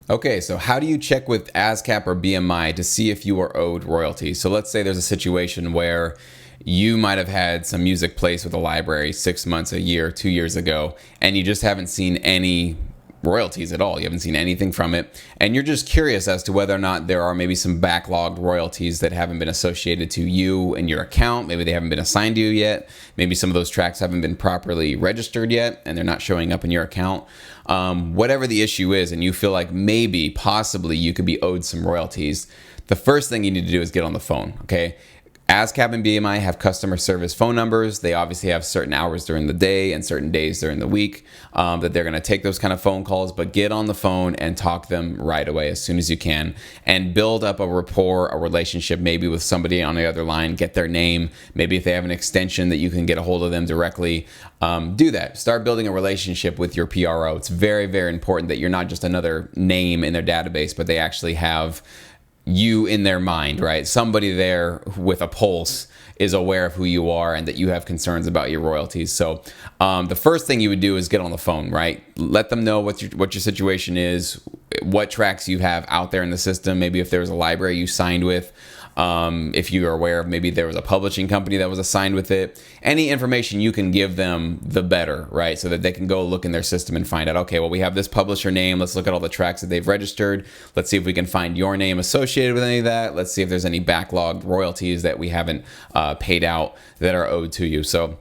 Okay, so how do you check with ASCAP or BMI to see if you are owed royalties? So let's say there's a situation where you might have had some music placed with a library 6 months, a year, 2 years ago, and you just haven't seen any royalties at all. You haven't seen anything from it, and you're just curious as to whether or not there are maybe some backlogged royalties that haven't been associated to you and your account. Maybe they haven't been assigned to you yet. Maybe some of those tracks haven't been properly registered yet and they're not showing up in your account. Whatever the issue is, and you feel like maybe possibly you could be owed some royalties, the first thing you need to do is get on the phone. Okay, ASCAP and BMI have customer service phone numbers. They obviously have certain hours during the day and certain days during the week that they're going to take those kind of phone calls, but get on the phone and talk to them right away as soon as you can and build up a rapport, a relationship maybe with somebody on the other line, get their name. Maybe if they have an extension that you can get a hold of them directly, do that. Start building a relationship with your PRO. It's very, very important that you're not just another name in their database, but they actually have you in their mind, right? Somebody there with a pulse is aware of who you are and that you have concerns about your royalties. So the first thing you would do is get on the phone, right? Let them know what your situation is, what tracks you have out there in the system. Maybe if there was a library you signed with, if you are aware of maybe there was a publishing company that was assigned with it. Any information you can give them, the better, right? So that they can go look in their system and find out, okay, well, we have this publisher name. Let's look at all the tracks that they've registered. Let's see if we can find your name associated with any of that. Let's see if there's any backlogged royalties that we haven't paid out that are owed to you. So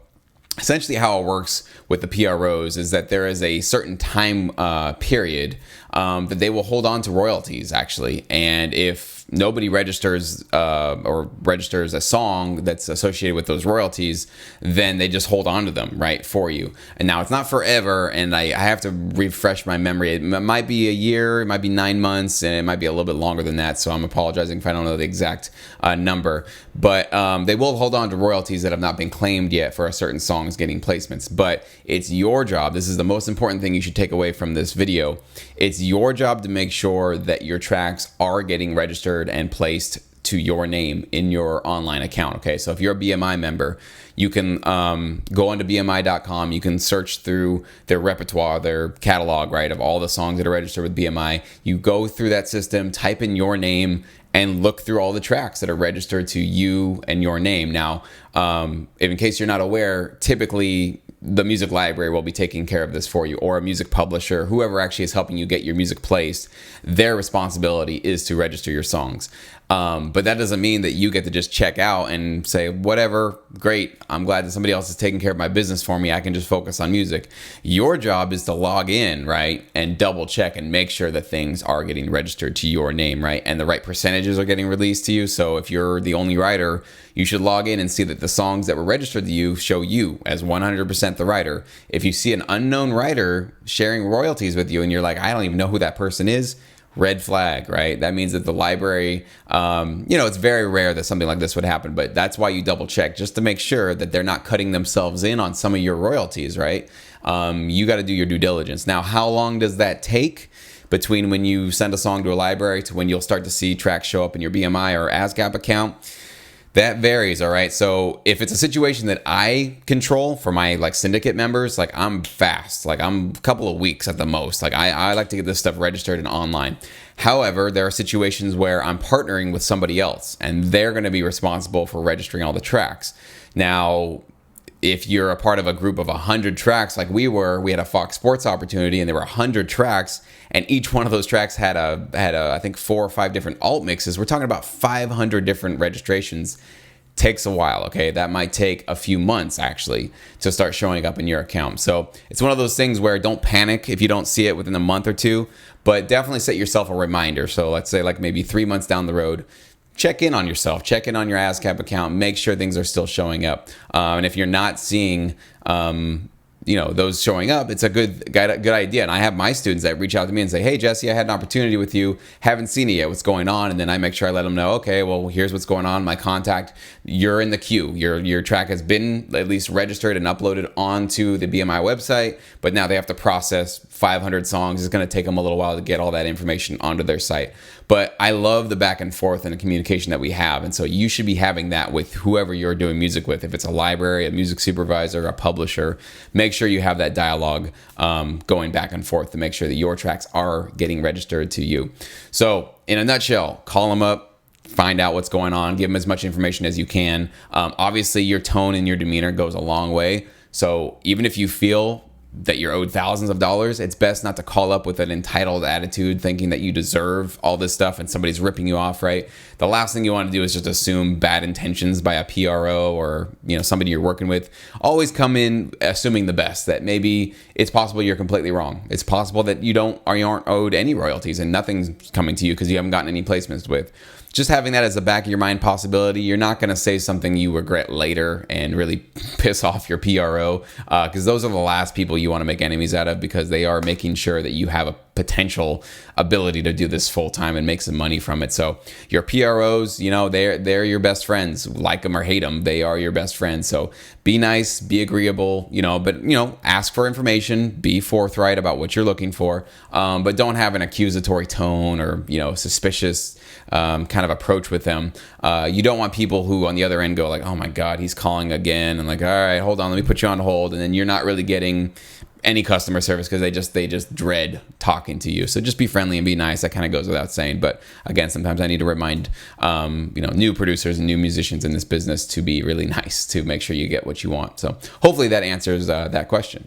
essentially how it works with the PROs is that there is a certain time period that they will hold on to royalties, actually. And if nobody registers or registers a song that's associated with those royalties, then they just hold on to them, right, for you. And now it's not forever, and I have to refresh my memory. It might be a year, it might be 9 months, and it might be a little bit longer than that, so I'm apologizing if I don't know the exact number. But they will hold on to royalties that have not been claimed yet for a certain song's getting placements. But it's your job. This is the most important thing you should take away from this video. It's your job to make sure that your tracks are getting registered and placed to your name in your online account. Okay, so if you're a BMI member, you can go onto BMI.com. You can search through their repertoire, their catalog, right, of all the songs that are registered with BMI. You go through that system, type in your name, and look through all the tracks that are registered to you and your name. Now, in case you're not aware, typically the music library will be taking care of this for you, or a music publisher, whoever actually is helping you get your music placed. Their responsibility is to register your songs. But that doesn't mean that you get to just check out and say, whatever, great, I'm glad that somebody else is taking care of my business for me. I can just focus on music. Your job is to log in, right, and double check and make sure that things are getting registered to your name, right, and the right percentages are getting released to you. So if you're the only writer, you should log in and see that the songs that were registered to you show you as 100% the writer. If you see an unknown writer sharing royalties with you and you're like, I don't even know who that person is, red flag, right? That means that the library, it's very rare that something like this would happen, but that's why you double check, just to make sure that they're not cutting themselves in on some of your royalties, right? You got to do your due diligence. Now, how long does that take between when you send a song to a library to when you'll start to see tracks show up in your BMI or ASCAP account? That varies, all right? So if it's a situation that I control for my syndicate members, I'm fast. I'm a couple of weeks at the most. I like to get this stuff registered and online. However, there are situations where I'm partnering with somebody else and they're going to be responsible for registering all the tracks. Now, if you're a part of a group of 100 tracks like we had a Fox Sports opportunity and there were 100 tracks and each one of those tracks had I think 4 or 5 different alt mixes. We're talking about 500 different registrations. Takes a while, okay? That might take a few months actually to start showing up in your account. So it's one of those things where don't panic if you don't see it within a month or two, but definitely set yourself a reminder. So let's say maybe 3 months down the road, check in on yourself, check in on your ASCAP account, make sure things are still showing up. And if you're not seeing, those showing up, it's a good idea. And I have my students that reach out to me and say, hey, Jesse, I had an opportunity with you. Haven't seen it yet. What's going on? And then I make sure I let them know, okay, well, here's what's going on. My contact, you're in the queue. Your track has been at least registered and uploaded onto the BMI website, but now they have to process 500 songs. It's going to take them a little while to get all that information onto their site. But I love the back and forth and the communication that we have. And so you should be having that with whoever you're doing music with. If it's a library, a music supervisor, a publisher, make sure you have that dialogue going back and forth to make sure that your tracks are getting registered to you. So in a nutshell, call them up, find out what's going on, give them as much information as you can. Obviously, your tone and your demeanor goes a long way. So even if you feel that you're owed thousands of dollars, it's best not to call up with an entitled attitude thinking that you deserve all this stuff and somebody's ripping you off, right? The last thing you want to do is just assume bad intentions by a PRO or, somebody you're working with. Always come in assuming the best, that maybe it's possible you're completely wrong. It's possible that you aren't owed any royalties and nothing's coming to you because you haven't gotten any placements with. Just having that as a back of your mind possibility, you're not going to say something you regret later and really piss off your PRO, because those are the last people you want to make enemies out of, because they are making sure that you have a potential ability to do this full time and make some money from it. So your PROs, they're your best friends. Like them or hate them, they are your best friends. So be nice, be agreeable, but ask for information, be forthright about what you're looking for, but don't have an accusatory tone or suspicious kind of approach with them. You don't want people who on the other end go like, oh my God, he's calling again, and like, all right, hold on, let me put you on hold, and then you're not really getting any customer service because they just dread talking to you. So just be friendly and be nice. That kind of goes without saying. But again, sometimes I need to remind new producers and new musicians in this business to be really nice, to make sure you get what you want. So hopefully that answers that question.